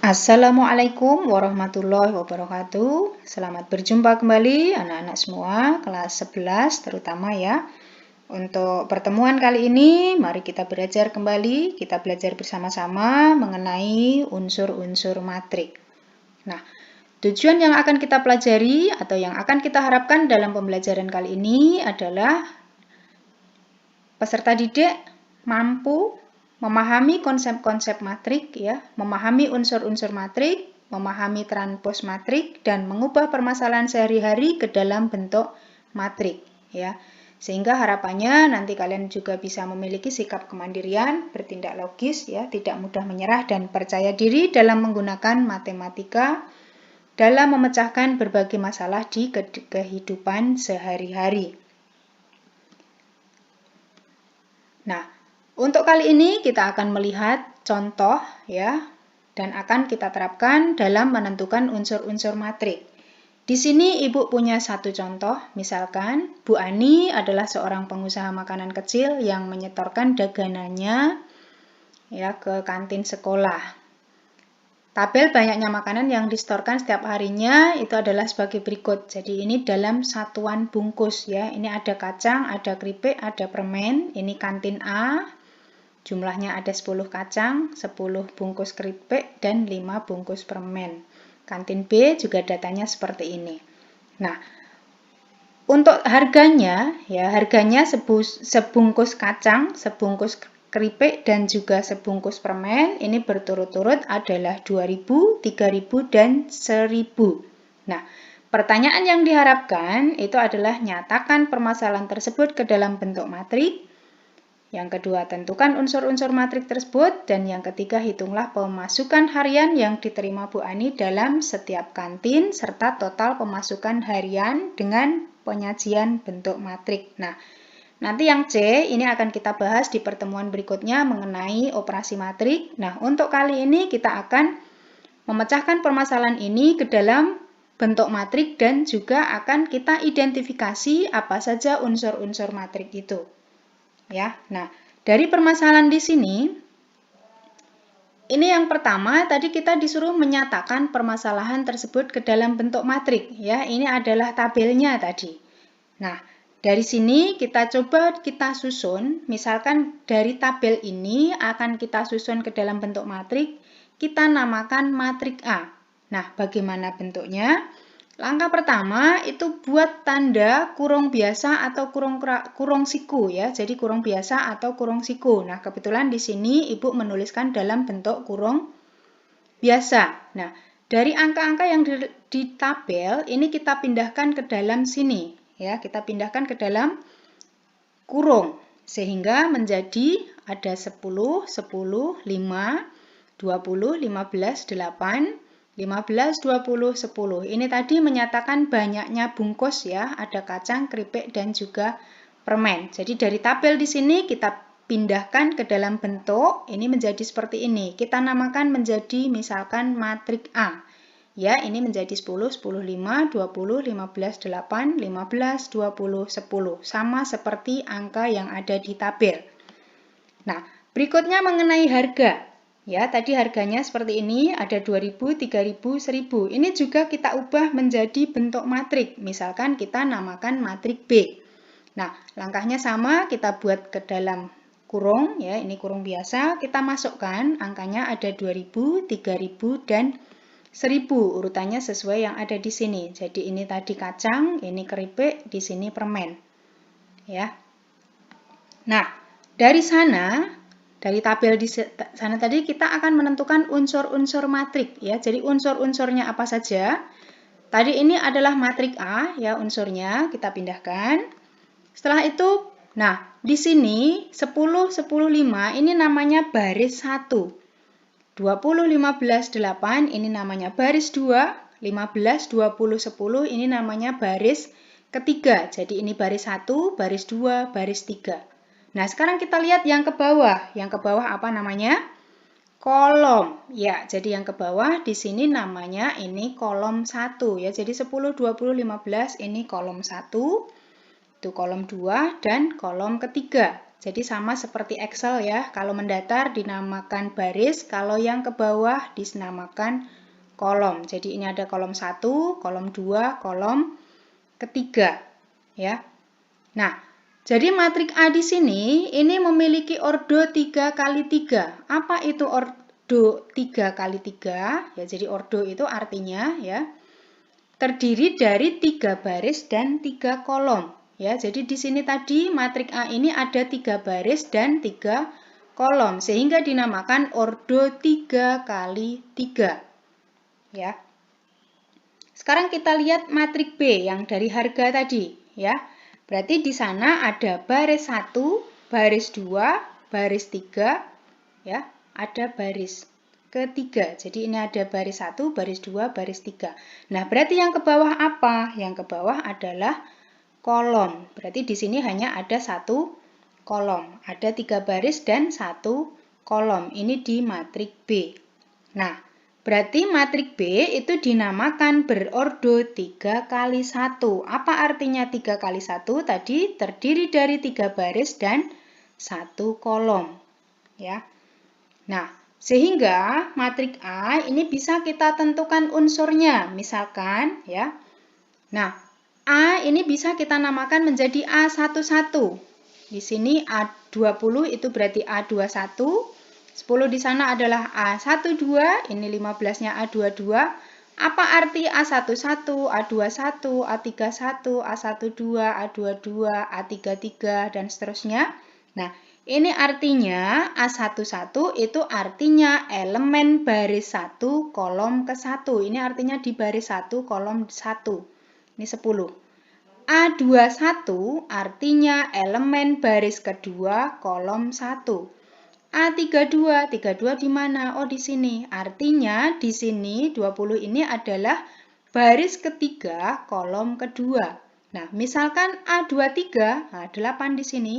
Assalamualaikum warahmatullahi wabarakatuh. Selamat berjumpa kembali anak-anak semua kelas 11 terutama ya. Untuk pertemuan kali ini mari kita belajar kembali, kita belajar bersama-sama mengenai unsur-unsur matrik. Nah, tujuan yang akan kita pelajari atau yang akan kita harapkan dalam pembelajaran kali ini adalah peserta didik mampu memahami konsep-konsep matrik ya, memahami unsur-unsur matrik, memahami transpos matrik dan mengubah permasalahan sehari-hari ke dalam bentuk matrik ya. Sehingga harapannya nanti kalian juga bisa memiliki sikap kemandirian, bertindak logis ya, tidak mudah menyerah dan percaya diri dalam menggunakan matematika dalam memecahkan berbagai masalah di kehidupan sehari-hari. Nah, untuk kali ini kita akan melihat contoh ya dan akan kita terapkan dalam menentukan unsur-unsur matrik. Di sini Ibu punya satu contoh, misalkan Bu Ani adalah seorang pengusaha makanan kecil yang menyetorkan dagangannya ya ke kantin sekolah. Tabel banyaknya makanan yang disetorkan setiap harinya itu adalah sebagai berikut. Jadi ini dalam satuan bungkus ya. Ini ada kacang, ada keripik, ada permen. Ini kantin A. Jumlahnya ada 10 kacang, 10 bungkus keripik, dan 5 bungkus permen. Kantin B juga datanya seperti ini. Nah, untuk harganya, ya harganya sebungkus kacang, sebungkus keripik, dan juga sebungkus permen, ini berturut-turut adalah 2.000, 3.000, dan 1.000. Nah, pertanyaan yang diharapkan itu adalah nyatakan permasalahan tersebut ke dalam bentuk matrik. Yang kedua, tentukan unsur-unsur matrik tersebut. Dan yang ketiga, hitunglah pemasukan harian yang diterima Bu Ani dalam setiap kantin, serta total pemasukan harian dengan penyajian bentuk matrik. Nah, nanti yang C, ini akan kita bahas di pertemuan berikutnya mengenai operasi matrik. Nah, untuk kali ini kita akan memecahkan permasalahan ini ke dalam bentuk matrik dan juga akan kita identifikasi apa saja unsur-unsur matrik itu. Ya, nah dari permasalahan di sini, ini yang pertama tadi kita disuruh menyatakan permasalahan tersebut ke dalam bentuk matrik. Ya, ini adalah tabelnya tadi. Nah, dari sini kita coba kita susun. Misalkan dari tabel ini akan kita susun ke dalam bentuk matrik. Kita namakan matrik A. Nah, bagaimana bentuknya? Langkah pertama itu buat tanda kurung biasa atau kurung siku ya. Jadi kurung biasa atau kurung siku. Nah, kebetulan di sini Ibu menuliskan dalam bentuk kurung biasa. Nah, dari angka-angka yang di tabel ini kita pindahkan ke dalam sini ya. Kita pindahkan ke dalam kurung sehingga menjadi ada 10, 10, 5, 20, 15, 8, 15, 20, 10. Ini tadi menyatakan banyaknya bungkus ya, ada kacang, keripik, dan juga permen. Jadi dari tabel di sini kita pindahkan ke dalam bentuk, ini menjadi seperti ini. Kita namakan menjadi misalkan matrik A. Ya, ini menjadi 10, 10, 5, 20, 15, 8, 15, 20, 10. Sama seperti angka yang ada di tabel. Nah, berikutnya mengenai harga. Ya, tadi harganya seperti ini, ada 2.000, 3.000, 1.000. Ini juga kita ubah menjadi bentuk matrik. Misalkan kita namakan matrik B. Nah, langkahnya sama, kita buat ke dalam kurung, ya, ini kurung biasa. Kita masukkan, angkanya ada 2.000, 3.000, dan 1.000. Urutannya sesuai yang ada di sini. Jadi ini tadi kacang, ini keripik, di sini permen. Ya. Nah, dari sana, dari tabel di sana tadi kita akan menentukan unsur-unsur matrik ya. Jadi unsur-unsurnya apa saja? Tadi ini adalah matrik A ya, unsurnya kita pindahkan. Setelah itu, nah, di sini 10 10 5 ini namanya baris 1. 20 15 8 ini namanya baris 2. 15 20 10 ini namanya baris ketiga. Jadi ini baris 1, baris 2, baris 3. Nah, sekarang kita lihat yang ke bawah. Yang ke bawah apa namanya? Kolom. Ya, jadi yang ke bawah di sini namanya ini kolom 1 ya. Jadi 10, 20, 15 ini kolom 1. Itu kolom 2 dan kolom ketiga. Jadi sama seperti Excel ya, kalau mendatar dinamakan baris, kalau yang ke bawah dinamakan kolom. Jadi ini ada kolom 1, kolom 2, kolom ketiga ya. Nah, jadi matrik A di sini ini memiliki ordo 3 kali 3. Apa itu ordo 3 kali 3? Ya, jadi ordo itu artinya ya terdiri dari 3 baris dan 3 kolom. Ya, jadi di sini tadi matrik A ini ada 3 baris dan 3 kolom sehingga dinamakan ordo 3 kali 3. Ya. Sekarang kita lihat matrik B yang dari harga tadi, ya. Berarti di sana ada baris 1, baris 2, baris 3, ya. Ada baris ketiga. Jadi ini ada baris 1, baris 2, baris 3. Nah, berarti yang ke bawah apa? Yang ke bawah adalah kolom. Berarti di sini hanya ada 1 kolom. Ada 3 baris dan 1 kolom. Ini di matrik B. Nah, berarti matrik B itu dinamakan berordo 3 kali 1. Apa artinya 3 kali 1? Tadi terdiri dari 3 baris dan 1 kolom. Ya. Nah, sehingga matrik A ini bisa kita tentukan unsurnya. Misalkan, ya. Nah, A ini bisa kita namakan menjadi A11. Di sini A20 itu berarti A21. 10 di sana adalah A12, ini 15-nya A22. Apa arti A11, A21, A31, A12, A22, A33, dan seterusnya? Nah, ini artinya A11 itu artinya elemen baris 1 kolom ke 1. Ini artinya di baris 1 kolom 1. Ini 10. A21 artinya elemen baris kedua kolom 1. A32, 32 di mana? Oh, di sini. Artinya di sini 20 ini adalah baris ketiga kolom kedua. Nah, misalkan A23, nah 8 di sini.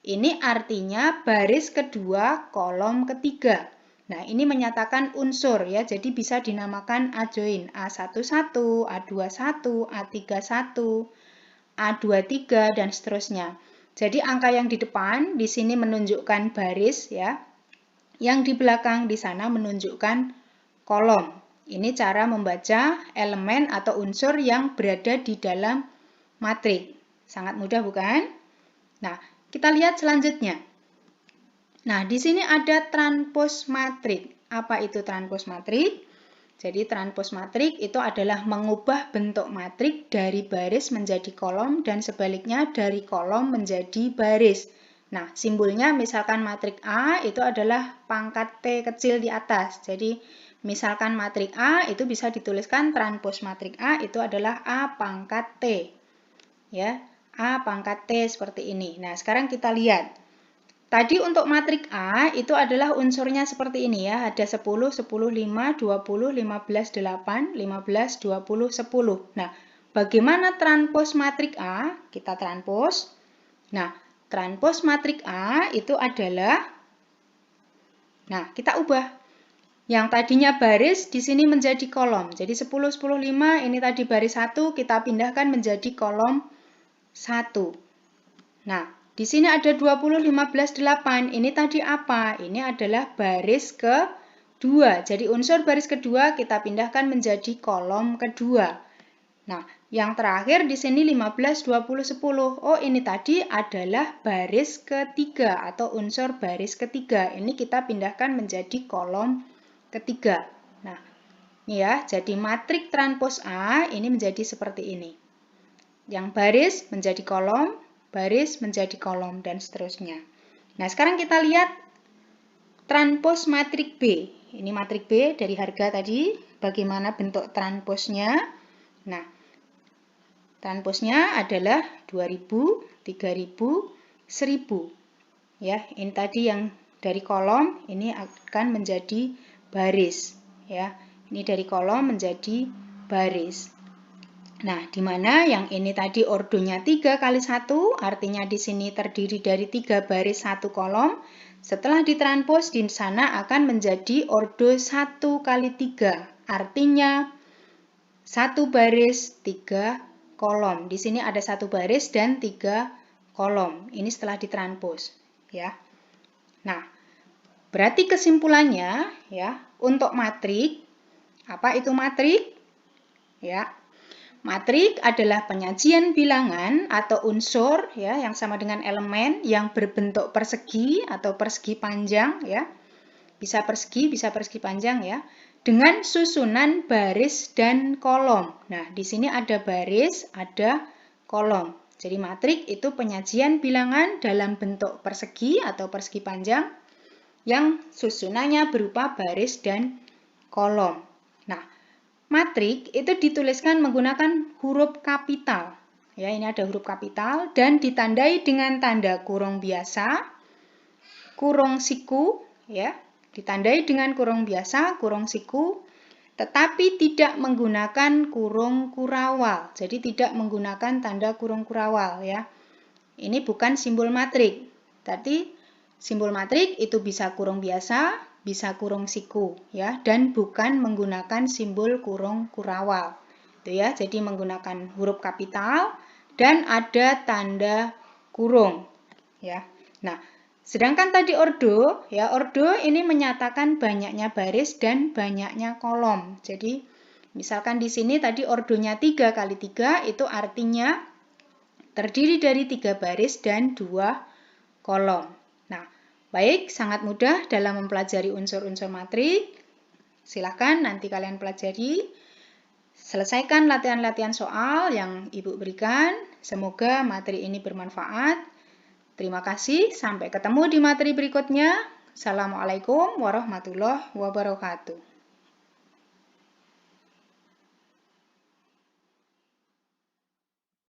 Ini artinya baris kedua kolom ketiga. Nah, ini menyatakan unsur ya. Jadi bisa dinamakan adjoin A11, A21, A31, A23 dan seterusnya. Jadi angka yang di depan di sini menunjukkan baris ya. Yang di belakang di sana menunjukkan kolom. Ini cara membaca elemen atau unsur yang berada di dalam matrik. Sangat mudah bukan? Nah, kita lihat selanjutnya. Nah, di sini ada transpos matrik. Apa itu transpos matrik? Jadi transpos matrik itu adalah mengubah bentuk matrik dari baris menjadi kolom dan sebaliknya dari kolom menjadi baris. Nah, simbolnya misalkan matrik A itu adalah pangkat T kecil di atas. Jadi, misalkan matrik A itu bisa dituliskan transpos matrik A itu adalah A pangkat T. Ya, A pangkat T seperti ini. Nah, sekarang kita lihat. Tadi untuk matrik A itu adalah unsurnya seperti ini ya. Ada 10, 10, 5, 20, 15, 8, 15, 20, 10. Nah, bagaimana transpos matrik A? Kita transpos. Nah, transpos matrik A itu adalah, nah kita ubah. Yang tadinya baris di sini menjadi kolom. Jadi 10, 10, 5 ini tadi baris 1 kita pindahkan menjadi kolom 1. Nah, di sini ada 20, 15, 8. Ini tadi apa? Ini adalah baris kedua. Jadi unsur baris kedua kita pindahkan menjadi kolom kedua. Nah, yang terakhir di sini 15, 20, 10. Oh, ini tadi adalah baris ketiga atau unsur baris ketiga. Ini kita pindahkan menjadi kolom ketiga. Nah, ini ya, jadi matrik transpos A ini menjadi seperti ini. Yang baris menjadi kolom, baris menjadi kolom, dan seterusnya. Nah, sekarang kita lihat transpos matrik B. Ini matrik B dari harga tadi, bagaimana bentuk transposnya. Nah, transposnya adalah 2000, 3000, 1000. Ya, ini tadi yang dari kolom, ini akan menjadi baris. Ya, ini dari kolom menjadi baris. Nah, di mana yang ini tadi ordonya 3 kali 1, artinya di sini terdiri dari 3 baris 1 kolom. Setelah ditranspos di sana akan menjadi ordo 1 kali 3, artinya 1 baris 3 kolom. Di sini ada 1 baris dan 3 kolom. Ini setelah ditranspos. ya. Nah, berarti kesimpulannya ya, untuk matrik, apa itu matrik? Ya. Matrik adalah penyajian bilangan atau unsur ya yang sama dengan elemen yang berbentuk persegi atau persegi panjang ya. Bisa persegi panjang ya. Dengan susunan baris dan kolom. Nah, di sini ada baris, ada kolom. Jadi matrik itu penyajian bilangan dalam bentuk persegi atau persegi panjang yang susunannya berupa baris dan kolom. Nah, matrik itu dituliskan menggunakan huruf kapital. Ya, ini ada huruf kapital dan ditandai dengan tanda kurung biasa, kurung siku, ya. Ditandai dengan kurung biasa, kurung siku, tetapi tidak menggunakan kurung kurawal. Jadi tidak menggunakan tanda kurung kurawal ya. Ini bukan simbol matrik. Tadi simbol matrik itu bisa kurung biasa, bisa kurung siku ya, dan bukan menggunakan simbol kurung kurawal. Itu ya, jadi menggunakan huruf kapital dan ada tanda kurung ya. Nah, sedangkan tadi ordo, ya ordo ini menyatakan banyaknya baris dan banyaknya kolom. Jadi, misalkan di sini tadi ordonya 3 kali 3, itu artinya terdiri dari 3 baris dan 2 kolom. Nah, baik, sangat mudah dalam mempelajari unsur-unsur matrik. Silahkan nanti kalian pelajari. Selesaikan latihan-latihan soal yang Ibu berikan. Semoga materi ini bermanfaat. Terima kasih, sampai ketemu di materi berikutnya. Assalamualaikum warahmatullahi wabarakatuh.